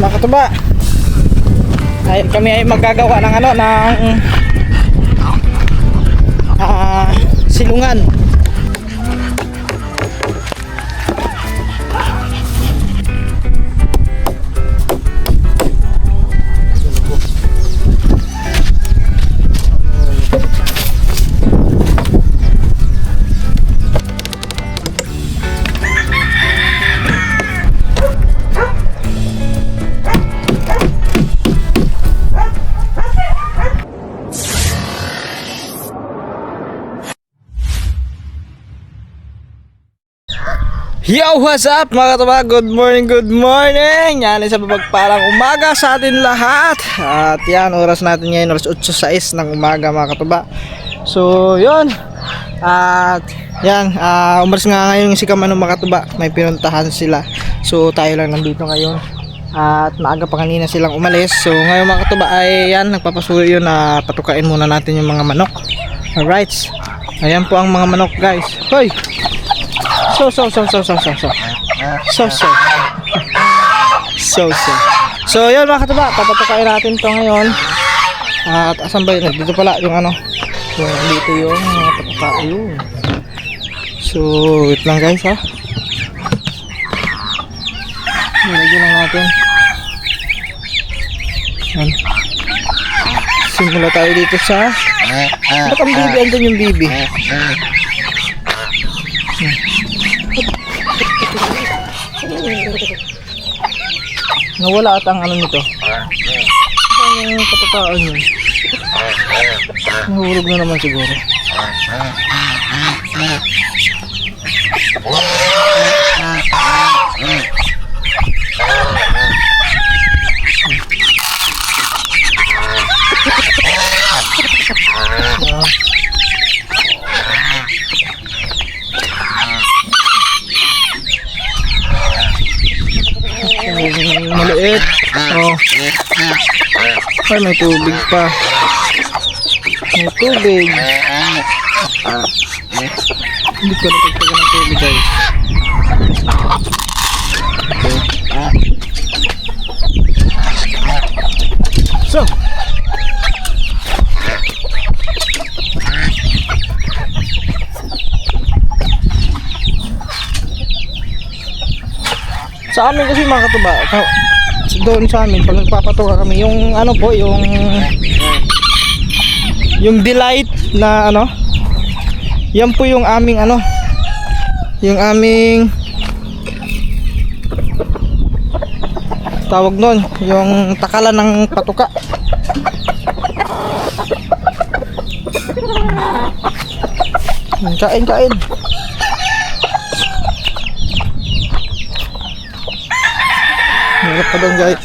Mga katuba, kami ay magagawa ng ano, ng silungan. Yo, what's up mga katuba? Good morning, good morning. Yan, sa mapagpalang umaga sa atin lahat. At yan, oras natin ngayon, oras 8:06 ng umaga mga katuba. So, yun. At yan, umalis nga ngayon si Kamano mga katuba. May pinuntahan sila. So, tayo lang nandito ngayon. At maaga pa kanina silang umalis. So, ngayon mga katuba ay yan, nagpapasuyo yun na patukain muna natin yung mga manok. Alright. Ayan po ang mga manok guys. Hoy! So. So yun mga katuba, papatukain natin to ngayon. At asan ba yun? Dito pala yung ano, yung dito yung mga patukain yun. So wait lang guys ha. Nilagyan lang natin. Yan. Simula tayo dito sa ba't ang bibi? Andun yung bibi. Nawala ata ang ano nito. Ano yung patukaan yun? Nahulog na naman siguro. Maliit. Oh. Ay, may tubig pa. May tubig. Hindi ko napagtagan ng tubig guys. So sa amin kasi mga katuba, doon sa amin pag nagpapatuka kami, yung ano po, yung delight na ano, yan po yung aming ano, yung aming tawag nun, yung takalan ng patuka. Kain. Hirap pa doon guys.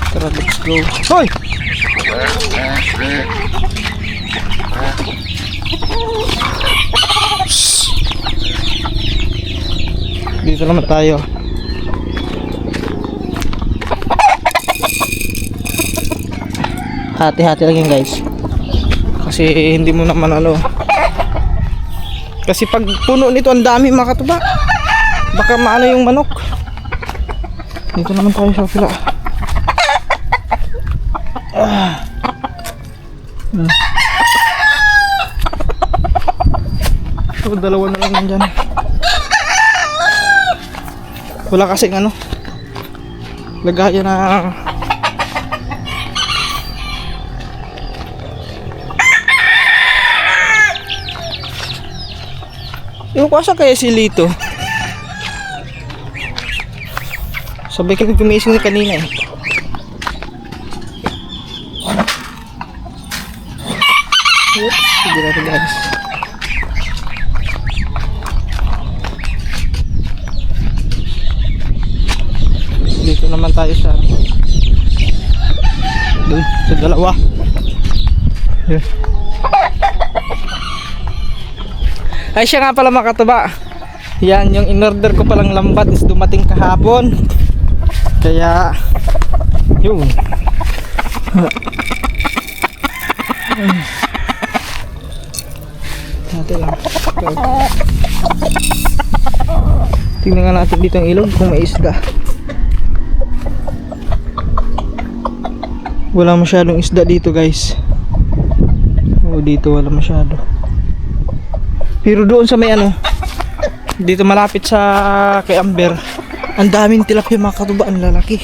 Tara, let's go. Hoy! Dito naman tayo. Hati-hati lang yun guys. Kasi hindi mo naman ano. Kasi pag puno nito ang dami mga katuba, baka maano yung manok. Dito naman tayo sa pila. So dalawa na lang nandyan. Wala kasing ano, lagayan na yung kwasa kaya si Lito. Sabay kami gumising kanina eh. Oops, hindi natin guys. Dito naman tayo sa doon, sa dalawa. Yeah. Ay siya nga pala mga katuba. Yan yung in-order ko palang lambat is dumating kahapon. Kaya yun. natin lang. Tingnan nga natin dito ang ilog kung may isda. Wala masyadong isda dito guys. Dito wala masyado. Pero doon sa may ano, dito malapit sa kay Amber, ang daming tilapia mga katuba, ang lalaki.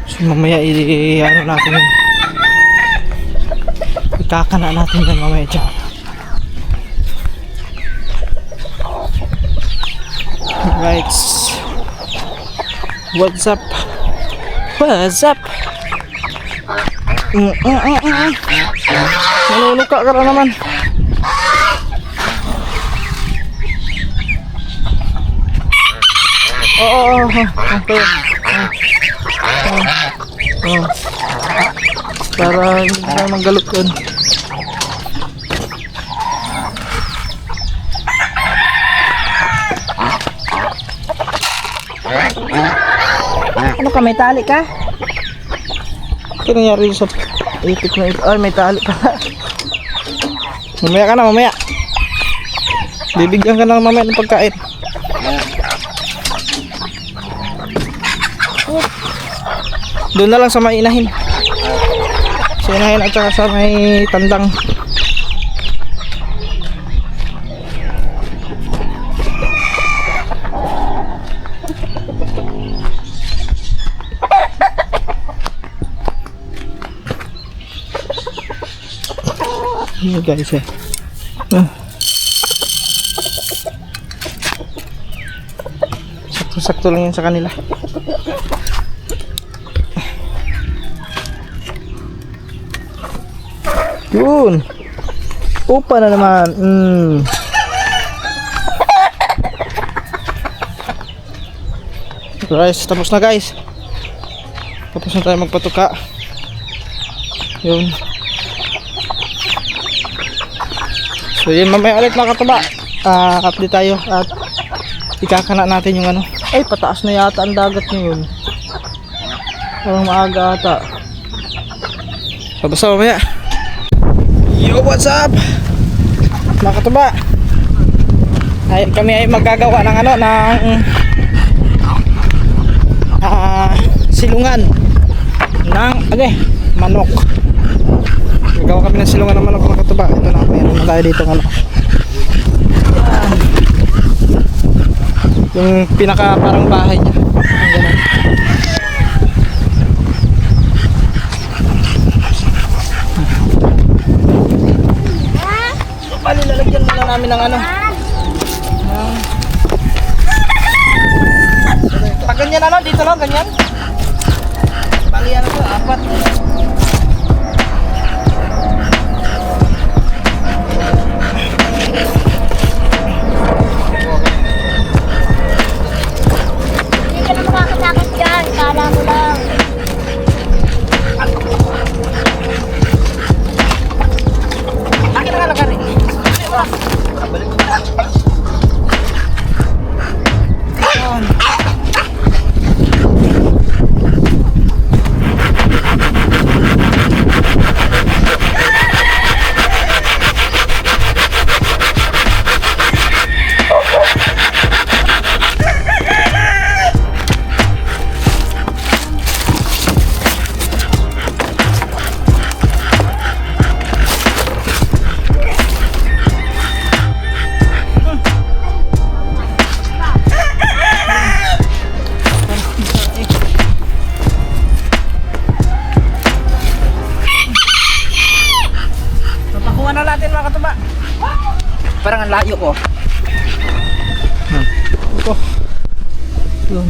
So mamaya ano natin yun. Ikakana natin yan mamaya dyan. Right. What's up? What's up? Nanunuka ka na naman. Oo. Okay. Para hindi tayo manggalot yun. Ano ka, may tali ka? Ano nangyari sa itik na ito? Ay, may tali pala. Mamaya ka na, mamaya. Bibigyan ka na mamaya ng pagkain. Doon na lang sa may inahin. Sa inahin at saka sa may tandang. Ini guys ya. Sakto-sakto lang yan sa kanila. Yun. Upa na naman. Guys, tapos na guys. Tapos na tayo magpatuka. Yun. So yun, mamaya ulit mga katuba, update tayo at ikakana natin yung ano. Ay, pataas na yata ang dagat ngayon. Parang maaga ata. So basta mamaya. Yo, what's up mga katuba? Ay, kami ay magagawa ng ano, ng silungan ng manok. Gagawa kami ng silungan ng manok mga katuba. Ito na, mayroon na tayo dito ng ano. Yan. Yung pinaka parang bahay niya. Ang ganun. So bali, lalagyan muna namin ng ano. Pag ganyan ano, dito lang, ganyan. Bali ano to, 4. Parang ang layo ko. Ito. Yun.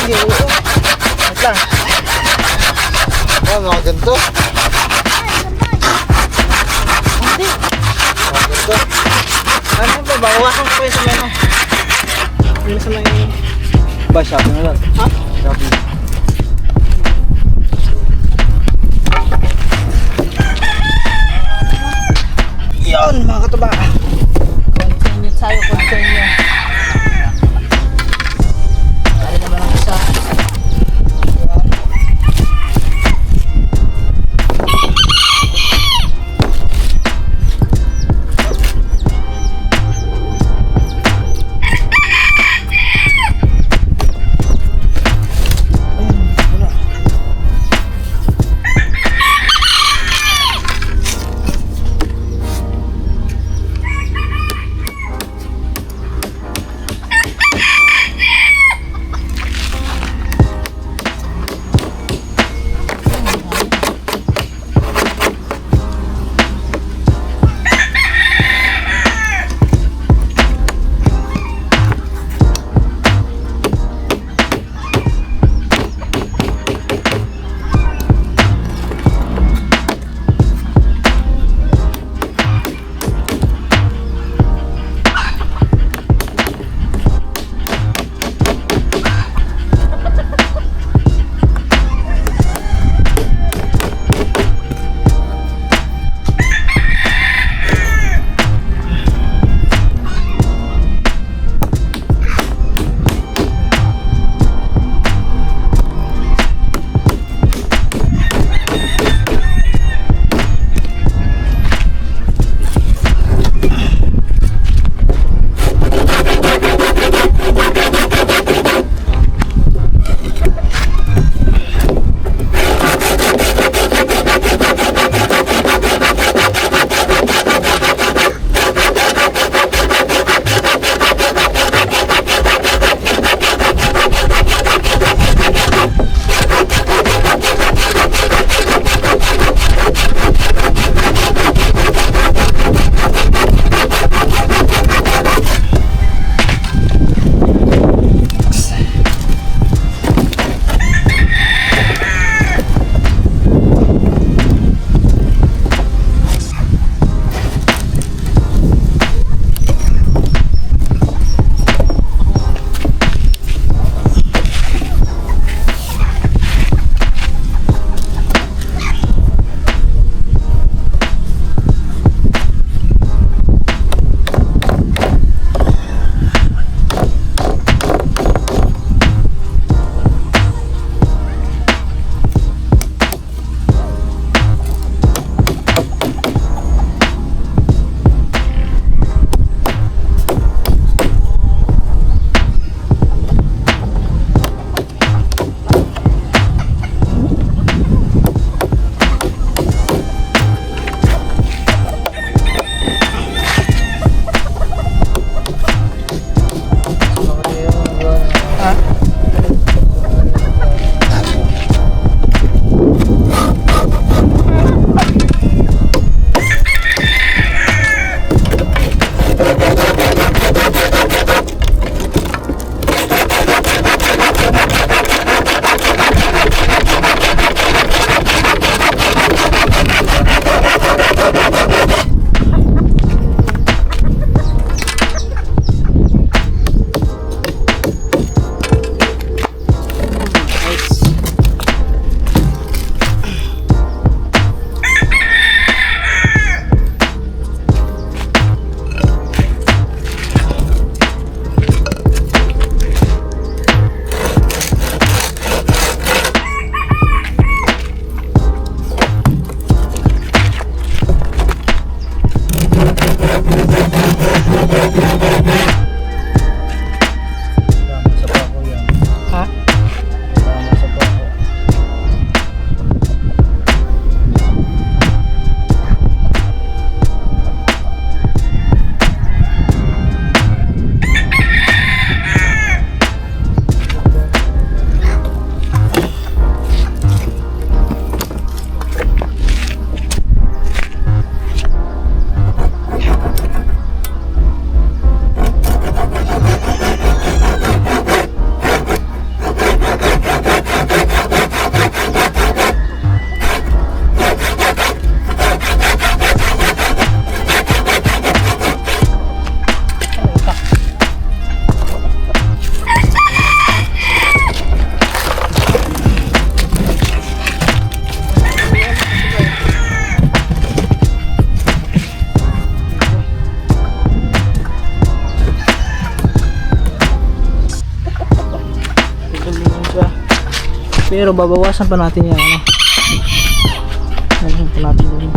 Sige, oo. Wait lang. Mga ganito. Hindi. Mga ganito. Ano ba ba? Hawakan ko kayo sa mga. Ano sa mga yun? Ba, shopping na lang. Ha? Shopping. Yun mga katuba. Continue tayo, continue. Dali naman ang isa. Yan. Wala. Pero babawasan pa natin yan, ano. Babawasan pa natin yun.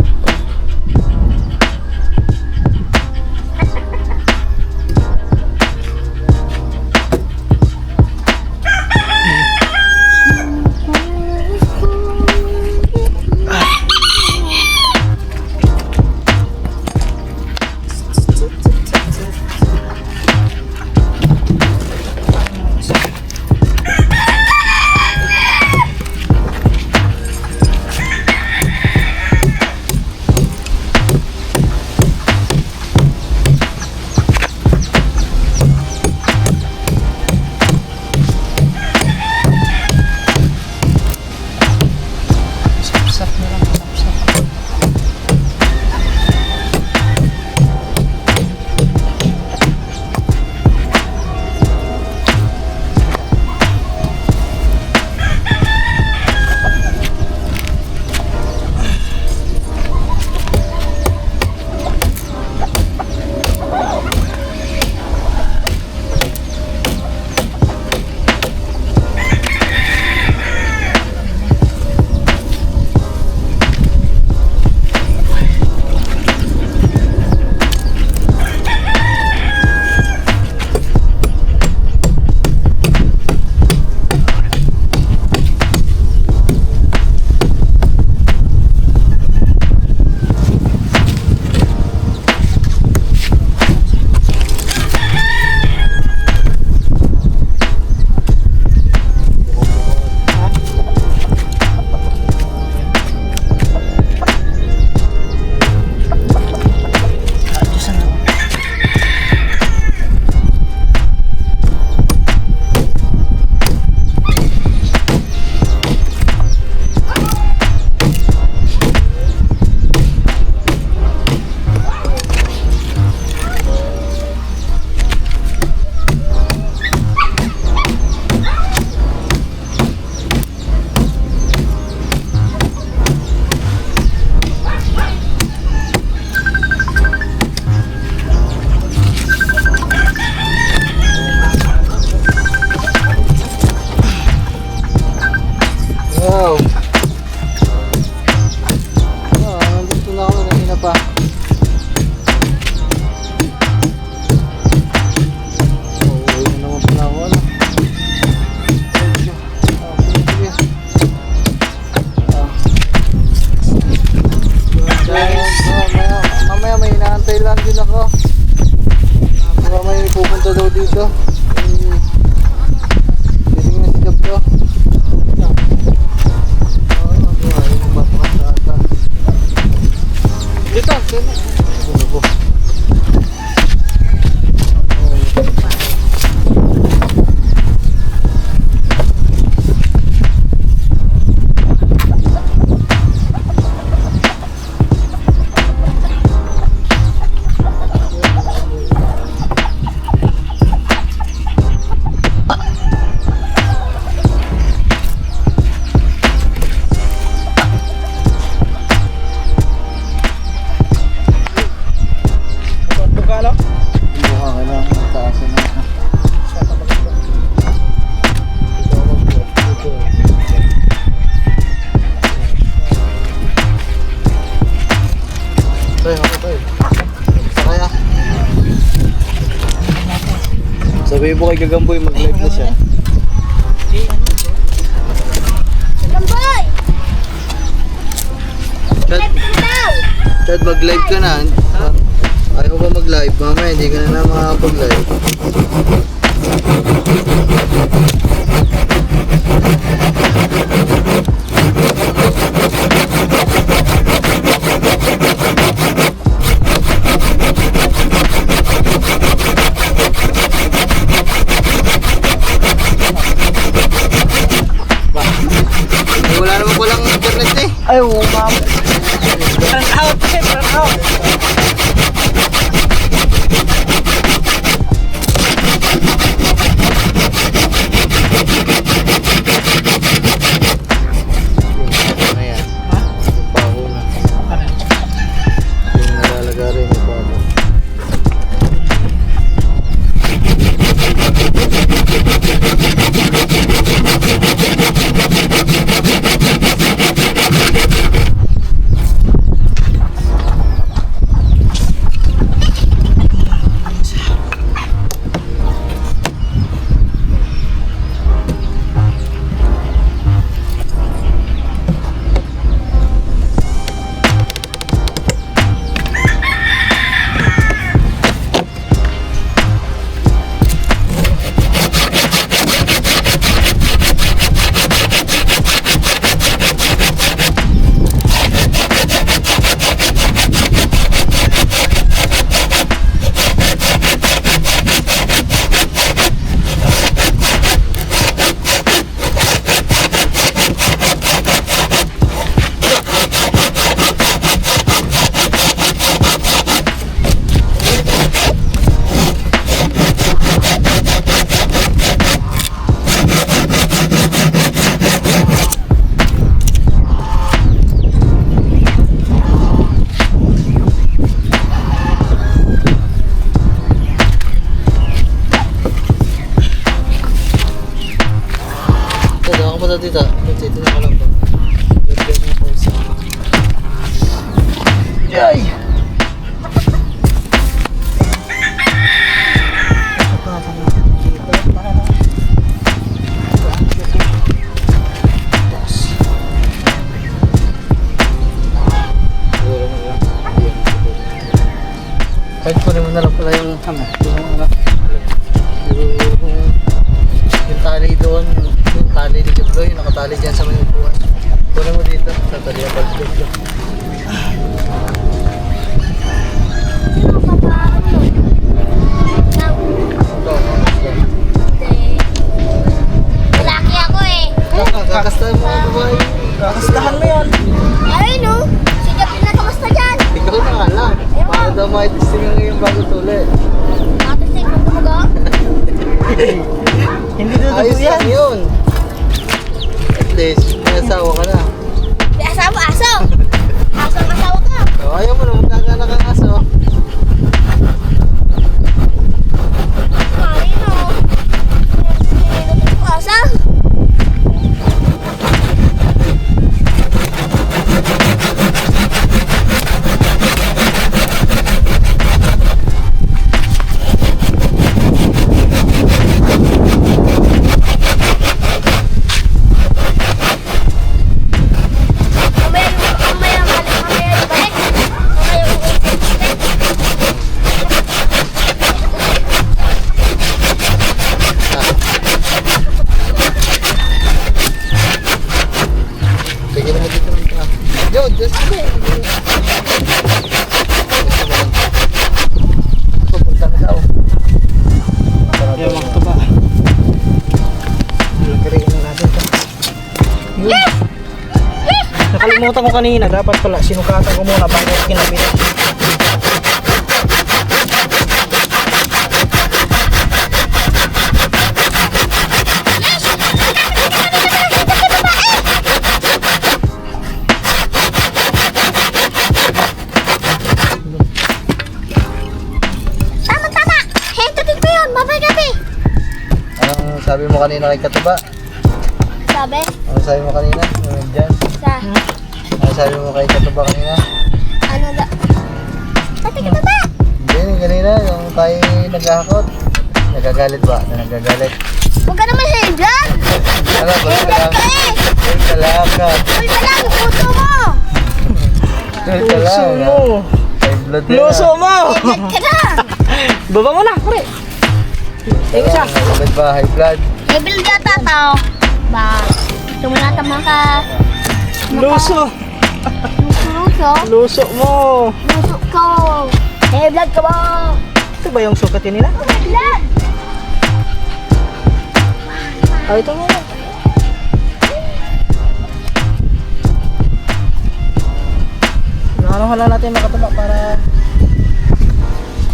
Sabi mo kay Gagamboy, mag-live na siya. Gamboy! Chad, mag-live ka na. Ayaw ka mag-live, mamaya hindi ka na makapag-live. Wala naman palang internet eh. Ay, ma'am. Turn out, turn out. Dito, ako pa dito. Dito na ka lang ba? Dito na po sa... Yay! Kahit kunin mo na lang pala yung yung tali doon, yung tali ni Jublo, yung nakatali dyan sa may upuan. Kunin mo dito, sa tali na pag-Jublo. Sino papaano? Lalaki ako eh. Kakasta mo mga babae. Kakastahan mo yun. Ayun no. Si Jeffrey na kamusta dyan? Ikaw na nga lang. Para daw makitesting ang iyong bago tuli. Tapos ay kung dumaga. Hindi dudugo Ayos yan. lang yun. At least, may asawa ka na. May asawa, aso. Aso ang asawa ka. So, ayaw mo na magkakanak ang aso. Mali no. Sinilot ko aso. Mamaya balik. Mamaya Bigyan mo dito ng ka. Yo, just go. Pupunta na daw. Yan mga katuba. Lagariin na natin ito. Yun. Nakalimutan ko kanina. Dapat pala sinukatan ko muna bago kinabit. Tama. Hentutin ko yun. Mamaya gabi. Anong sabi mo kanina kay Katuba? Sabi? Anong sabi mo kanina? Anong dyan? Sa Anong sabi mo kay Katuba kanina? ano da? Pati ka ba? Hindi, yung kanina, yung tayo naghahakot. Nagagalit ba? Nagagalit. Huwag ka naman hanggang. Ano, balik ka lang. Hanggang ka eh. Balik ka lang ka. Huwag ka lang. Puto mo. Balik ka Luso lang. mo. May blood na. Luso mo. Hanggang ka na. Baba mo na, pre. Tingin isa. Kapit ba? High blood. Ibil ka tataw. Ba? Tumunata ka. Luso. Luso. Luso mo. Luso ko. Hey, vlog ka ba? Ito ba yung sukatin nila? Vlog. Ah, ito nga yun. Nakanuhan lang natin mga katuba para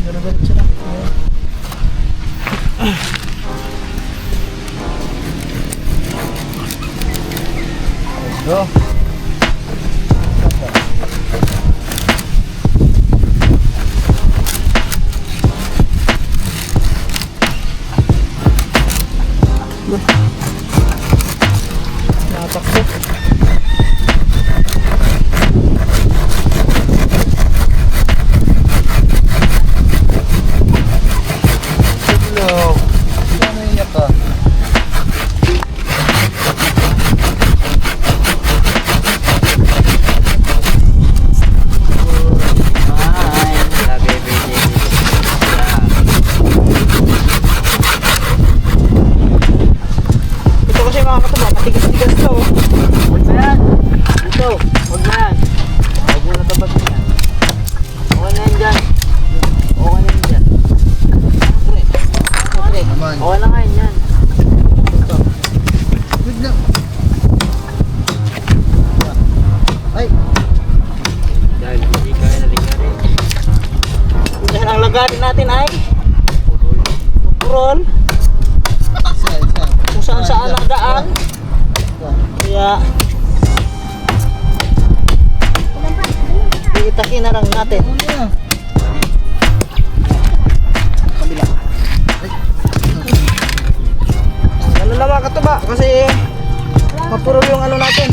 garugalit sila. Let's go. Natakbo. Hello. Ano iyak ka? Ito kasi mga katuba, matigas-tigas to. Huwag na yan. Ito, huwag na yan. Huwag mo na tapat yan. Okay na yan dyan. Okay na yan dyan. Pre. Pre. Naman. Okay na nga yan yan. Ito. Wait lang. Ay. Dahil hindi kaya na rin. Dahil ang lagarin natin ay purol. Isa. Kung saan saan ang daan. Kaya iitakin na lang natin. Ano? Kabila. Ano lang mga katuba kasi puro yung ano natin.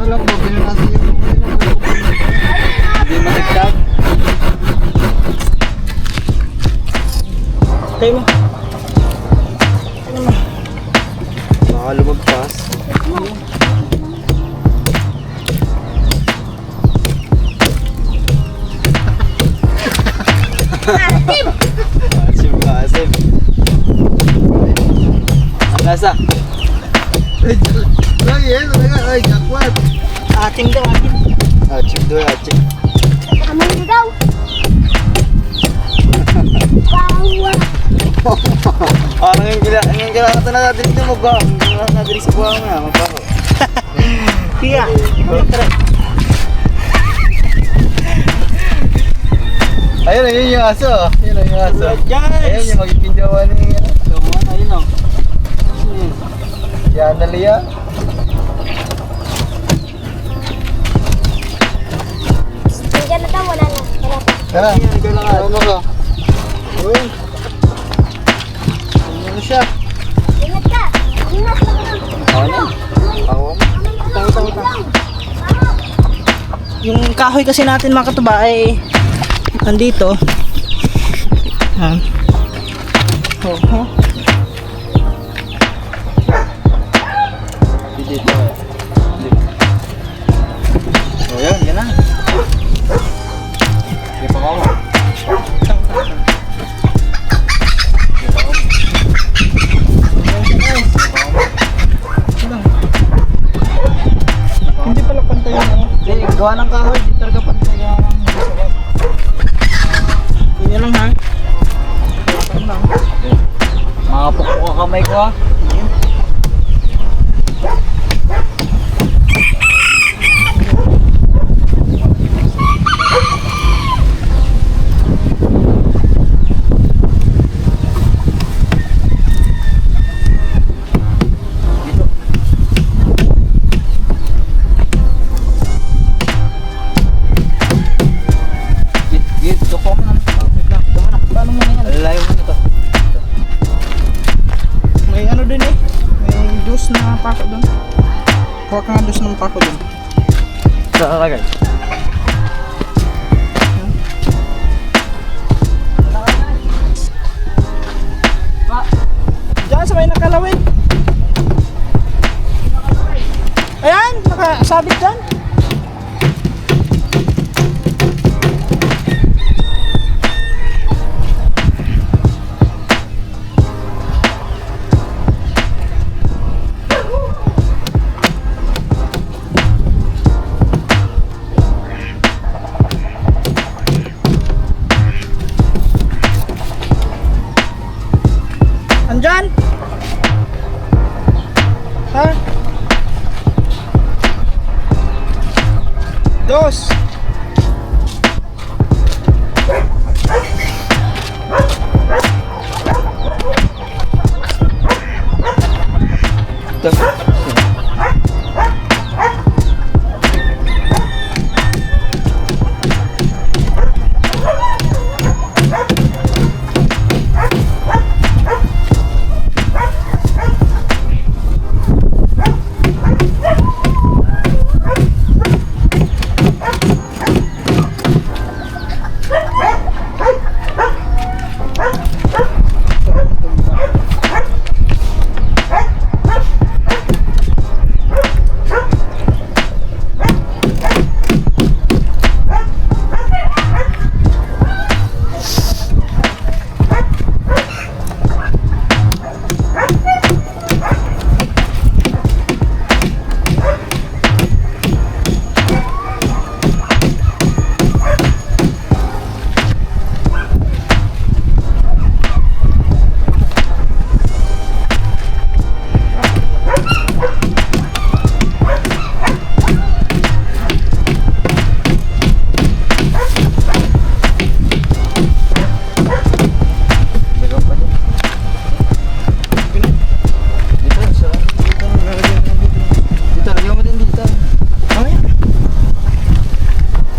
Alam ko, pinanasin yung hindi matigtag. Tayo mo. Baka lumagpas. Asim ka, asim. Ang lasa. Ay, jackpot. Ating daw, ating. Achim doy, achim. Amoy na daw. Bawa. Parang yung kailangan natin dito magbaho. Yung kailangan natin sa buha mo na, magbaho. Tiya. Ayun, ayun yung aso. Ayun yung aso. Ayun yung magiging jawa ni... Ayun o. Yan na liya. Nandiyan na daw, wala na. Wala pa. Tara, ano ka? Uy. Ano siya? Ingat ka. Ingat ka lang. Ano? Ako? Yung kahoy kasi natin mga katuba ay nandito. Yan. Oh. Dito. Oh, yan na. Hindi pa ako. Hindi pala pantay yung ano. Hindi, gawa ng kahoy. Di talaga pantay yan. Yun lang ha. Yun lang. Makapukpuk ka kamay ko ha. Dito ko na. Paano mo na yan? Alalayo mo na to. May ano din eh. May juice na pako doon. Kuha ka nga juice ng pako doon. Saan ka guys? Diyan sa may nakalawin. Ayan, nakasabit dyan. Andyan? Ha? Dos.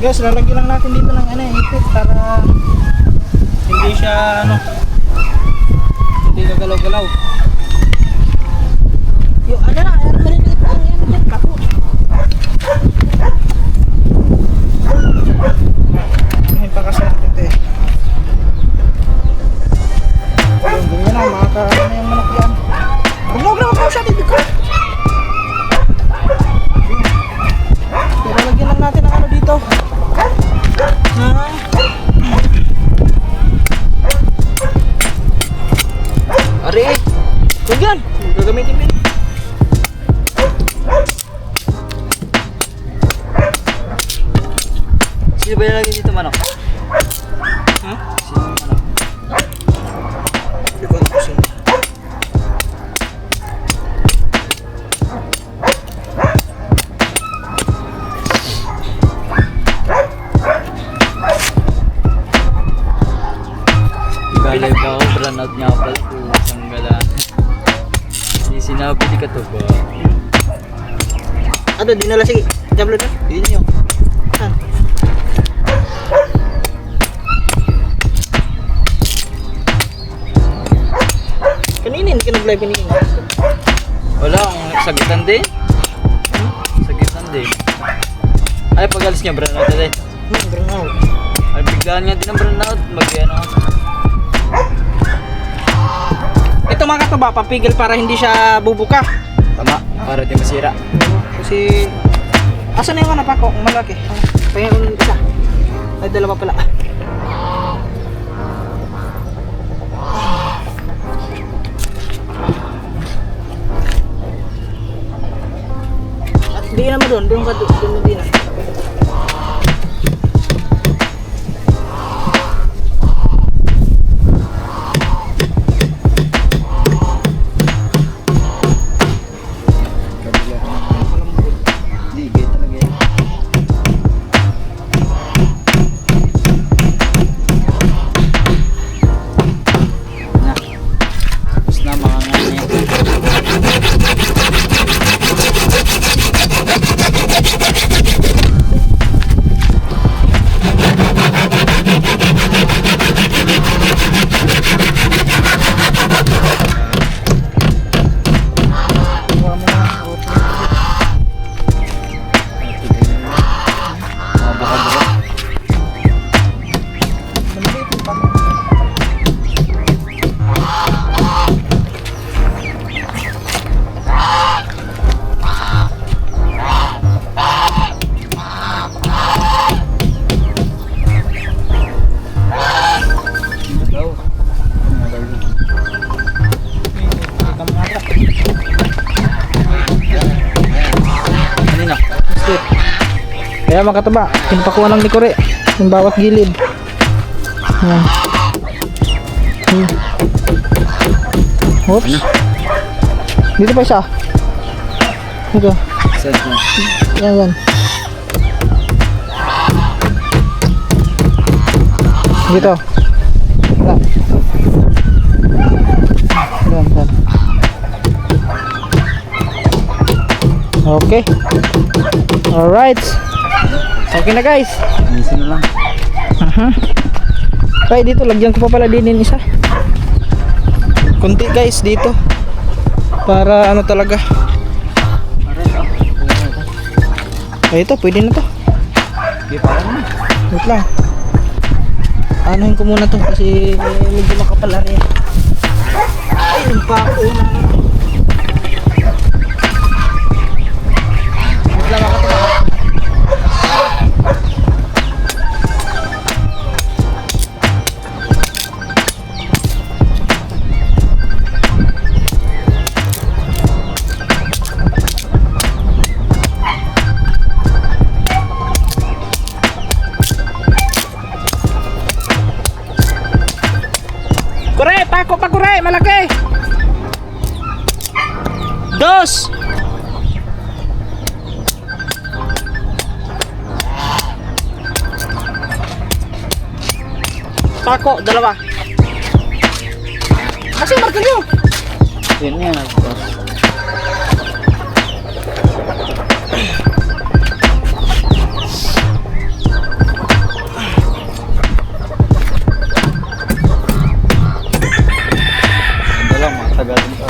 Guys, lalagyan lang natin dito ng ano, ipit para hindi siya hindi gagalaw-galaw. Yung ano na, maliliit lang yan dyan, bako. Anuhin pa kasi natin ito eh. Ganyan na, makakaano na yung manok yan. Huwag na siya, tibig ko. Pero lagyan lang natin ang ano dito. Ari, huwag yan. Gagamitin mo. Sino ba yung lagi dito manok? Ha? Sino yung manok? Hindi ko alam kung sino. Galag ako, brand out niya pala po. Isang gala. Hindi sinabi di ka to ba? Ano, dinala sige. Jablo na. Yun yung. Saan? Kanina, hindi ka nag-live kanina. Wala, ang sagitan din. Sagitan din. Ay, pag-alis niya, brand out din. Brand out. Ay, biglaan niya din ang brand out. Mag-ano. Ito mga katuba, papigil para hindi siya bubuka. Tama, para di masira. Kasi, asan na yung ano pa ko? Ang malaki. Pahingin ko ng isa. Ay, dalawa pala. At di naman doon ka doon mo din. Ligay talaga yan. Na. Tapos na mga nga niya. Mga buka-buka. Daw. Kanina. Kaya mga katuba, pinapakuha lang ni Kore yung bawat gilid. Yan. Oops. Dito pa isa. Dito. Saan mo? Yan. Dito. Wala. Yan. Okay. Alright. Okay na guys. Minsan na lang. Kaya dito, lagyan ko pa pala din yung isa. Kunti guys dito. Para ano talaga. Ay ito, pwede na to. Okay, parang na. Wait lang. Anuhin ko muna to kasi medyo makapal area. Ay, yung pako na. Wait lang mga katuba. Kure, pako pa kure, malaki. Dos. Pako, dalawa. Kasi martilyo. Yan yan. tagal mo.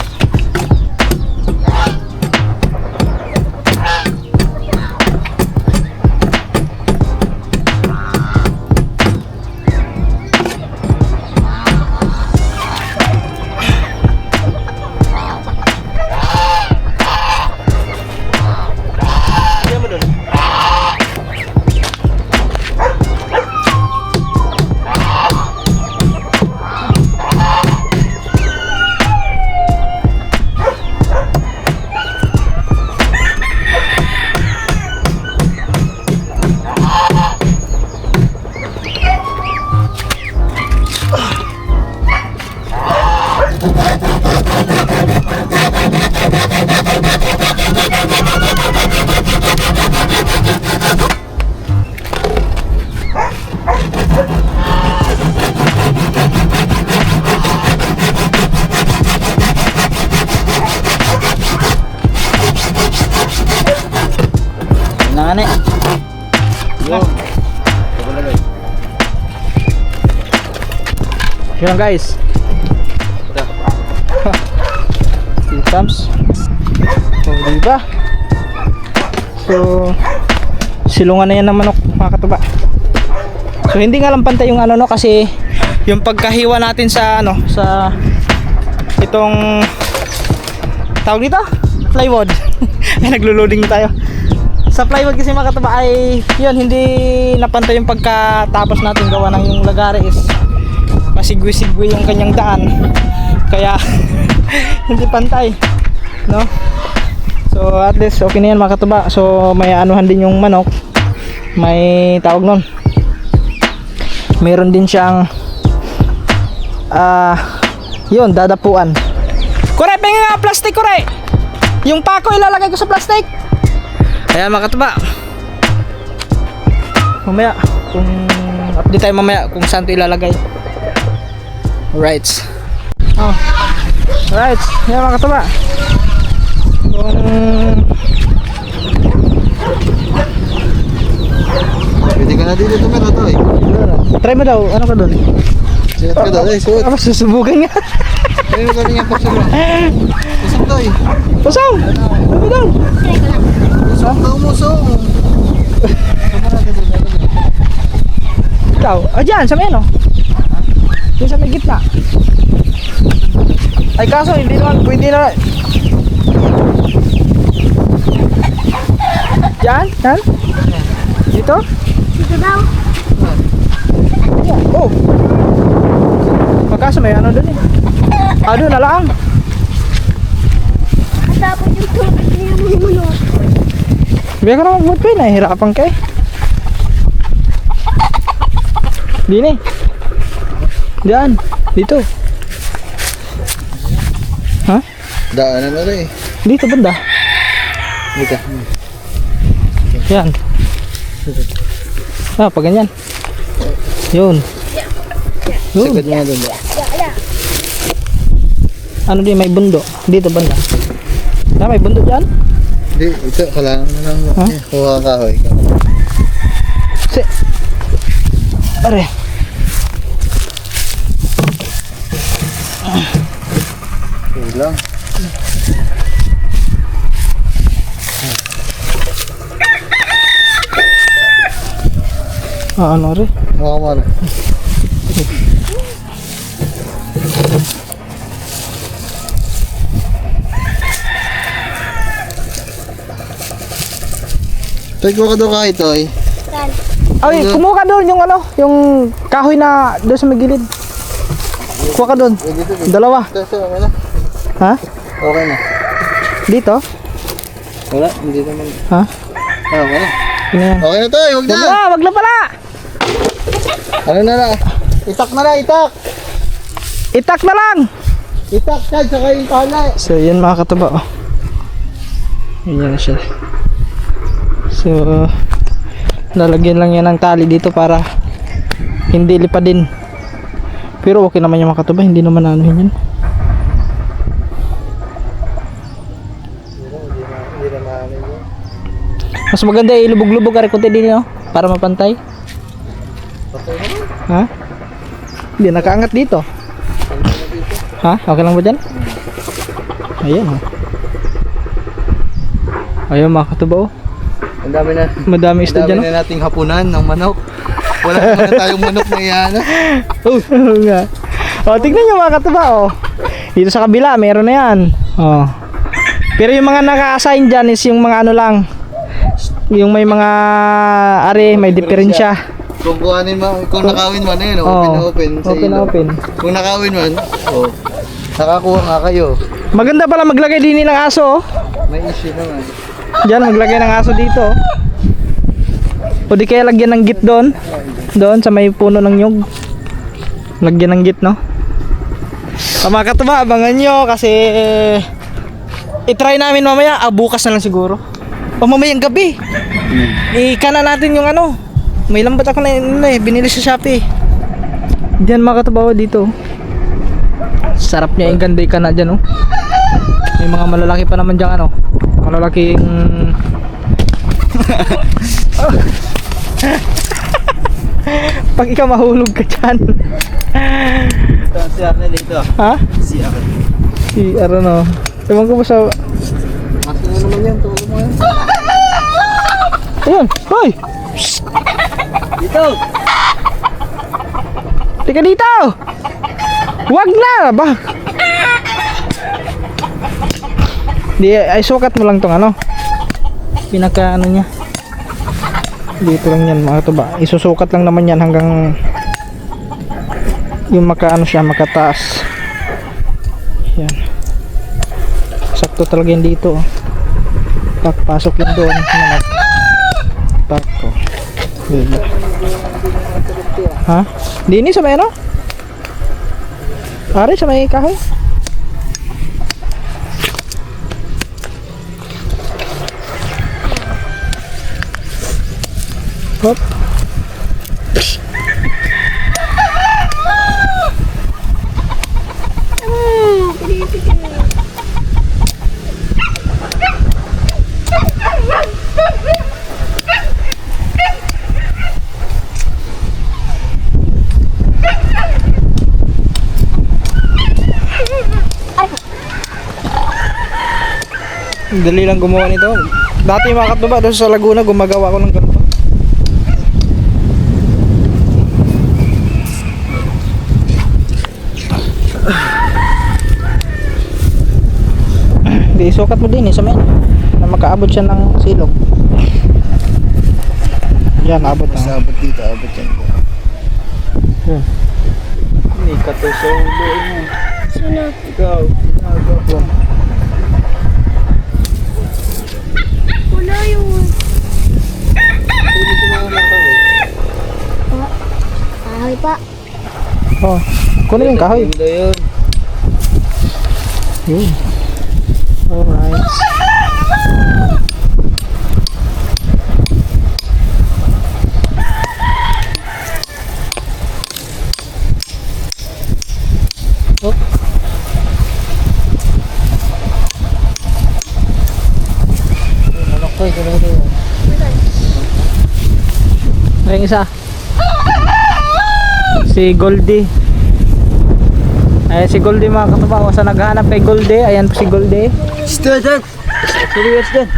Nangane. Yo. Yun guys. Still comes. Oh, diba? So, silungan na yan ng manok, mga katuba. So, hindi nga lang pantay yung ano no, kasi yung pagkahiwa natin sa ano, sa itong tawag dito? Plywood. Ay, naglo-loading tayo. Sa plywood kasi mga katuba ay yun, hindi napantay yung pagkatapos natin gawa ng yung lagari is masigwi-sigwi yung kanyang daan, kaya hindi pantay, no? So at least okay na yan mga katuba. So may anuhan din yung manok, may tawag nun, mayroon din siyang yun, dadapuan. Kore, pengen nga plastic, kore, yung pako ilalagay ko sa plastic. Ayan mga katuba, mamaya kung update tayo mamaya kung saan ito ilalagay. Alright. Oh. Alright, ayan mga katuba, kung Pwede ka na dito tumira to eh. try mo daw, ano ka doon? Sikat ka daw eh, suot. Apa, susubukan nga. Pwede ka rin yung pagsama. Usap to eh. Pasang! Ano mo daw? Usap daw mo, so. Ikaw, dyan, sa may ano? Yung sa may gitna. Ay kaso, hindi naman, pwede na. Dyan? Dyan? Dito? Dito daw. Yan, oh. Pagkaso may ano doon eh. Doon na lang. At tapos yung tubig niya mo munot. Biya ka na mag-boot ko eh, nahihirapan ka eh. Dini. Diyan, dito. Ha? Daanan na rin eh. Dito banda. Dito. Yan. Pag ganyan. Yun. Yun. Sikat mo na doon. Ano din, may bundo. Dito banda. May bundo dyan? Hindi, ito, kailangan mo lang. Huh? Kuha ka kahoy. Are. Sige lang. Ano rin? Mukha mo na. Tag mo ka doon kahit to eh. Saan? Ay, kumuha ka doon yung ano, yung kahoy na doon sa may gilid. Kuha ka doon. Dito, dito. Dalawa. Ito, okay na. Ha? Okay na. Dito? Wala, hindi naman. Ha? Okay na. Yun na yan. Okay na to eh, huwag Wag na. na, wag na pala. Ano na na? Itak na na, itak. Itak na lang. Itak Chad, saka yung pala. So, yan mga katuba. Oh. Yan na siya. So, lalagyan lang yan ng tali dito para hindi lipadin. Pero okay naman yung mga katuba, hindi naman anuhin yan. Hindi na maano yun. Mas maganda ilubog-lubog ka kunti din, no? Para mapantay. Okay na. Ha? Hindi nakaangat dito. Ha? Okay lang ba dyan? Ayan oh. Ayun mga katuba oh. Ang dami na. Madami isda dyan Ang dami oh. na nating hapunan ng manok. Wala naman na tayong manok na iyan. Oo nga. Oh, tignan nyo mga katuba oh. Dito sa kabila, meron na yan. Oh. Pero yung mga naka-assign dyan is yung mga ano lang. Yung may mga may diferensya. Kung kuhanin mo, kung nakawin mo na yun, Oh, open na open. Sa open na ilo. open. Kung nakawin man, oh, nakakuha nga kayo. Maganda pala maglagay din ng aso oh. May issue naman. Diyan, maglagay ng aso dito oh. O di kaya lagyan ng git doon. Doon sa may puno ng nyug. Lagyan ng git no. Mga katuba, abangan nyo kasi i-try namin mamaya, bukas na lang siguro. O mamayang gabi. Ikana natin yung ano. May lambat ako na binili sa Shopee. Diyan mga katuba dito. Sarap niya yung ganda ikana dyan oh. May mga malalaki pa naman dyan ano. Malalaking pag ikaw mahulog ka dyan. Si Arnel dito. Ha? Si Arnel. Si ano. Ewan ko ba sa... Masin mo naman yan, tulog mo yan. Ayun, hoy! Dito! Tika dito! Wag na! Ba? Di, ay sukat mo lang tong ano. Pinaka ano niya. Dito lang yan mga tuba. Isusukat lang naman yan hanggang yung maka ano siya, makataas. Yan. Sakto talaga yan dito. Pasok yan doon. Tako. Diba? Ha? Dini sa may ano? Ari sa may kahoy? Hop. Dali lang gumawa nito. Dati mga katuba doon sa Laguna gumagawa ako ng ganito. Di sukat mo din sa may na makaabot siya ng silong. Yan, abot na. Basta abot dito, abot yan. Hindi ka to sa ulo mo. Sino? Ikaw, ginagawa. Wala yun. Hindi ko mga nakawin. Kahoy pa. Oh, kunin yung kahoy. Hindi yun. Yun. Alright. Hop. Manok ko, ito na ito. May isa. Si Goldie. Ayan si Goldie mga katuba. Sa naghahanap kay Goldie. Ayan po si Goldie. Student! Serious din.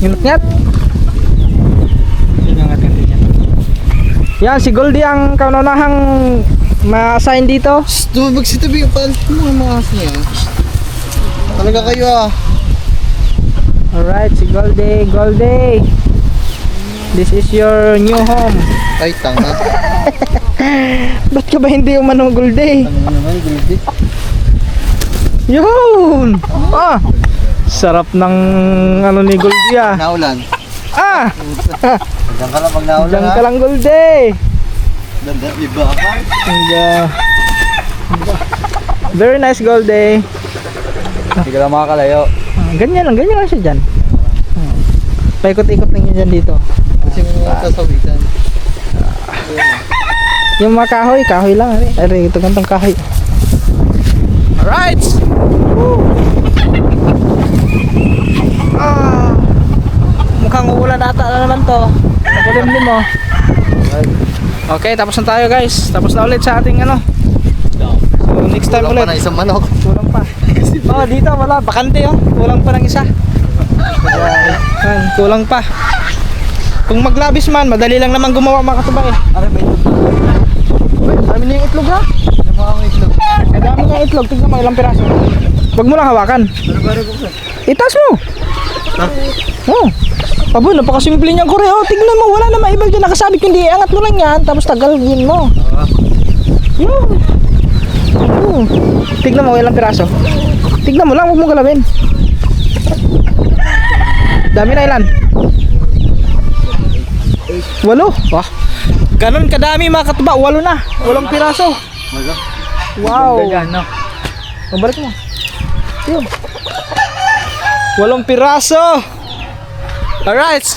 Ingat-ngat. Yan si Goldie ang kaunahang ma-assign dito. Tumabag si tabi yung palit mo ang mga aso niya. Talaga kayo ah. Alright, si Goldie. Goldie, this is your new home. Ay, tanga. Ba't ka ba hindi umano Goldie? Ano naman, Gildi? Yun! Ah! Sarap ng ano ni Goldie ah. Naulan. Ah! Diyan ka lang pag naulan Diyan ha. ka lang Goldie. Danda, iba ka. Very nice Goldie. Hindi ka lang makakalayo. Ganyan lang siya dyan. Paikot-ikot lang yan dyan dito. Kasi mo sasawitan. Yung mga kahoy lang. Ay, ito gantong kahoy. Alright! Woo! Ah, mukhang uulan ata na naman to. Nakulimlim mo. Okay, tapos na tayo guys. Tapos na ulit sa ating ano. So next time Kulang ulit. pa na isang manok. Kulang pa. Oh, dito wala. Bakante oh. Kulang pa ng isa. Yan, kulang pa. Kung maglabis man, madali lang naman gumawa mga katuba eh. Ano ba ito? Uy, dami na yung itlog ha. Ano mga ang itlog? Ang dami na yung itlog. Tignan mo ilang piraso. Huwag mo lang hawakan. Ano ba rin ko? Itaas mo. Ha? Oh. Abo, napakasimple niyang kore. Oh, tignan mo, wala na maibag dyan nakasabit. Kundi angat mo lang yan, tapos tagalgin mo. Yun. Tignan mo, ilang piraso. Tignan mo lang, huwag mo galawin. Dami na ilan? 8. Wah. Ganon kadami mga katuba. 8 na. 8 piraso. Wow. no? Mabalik mo. Yun. 8 piraso. Alright.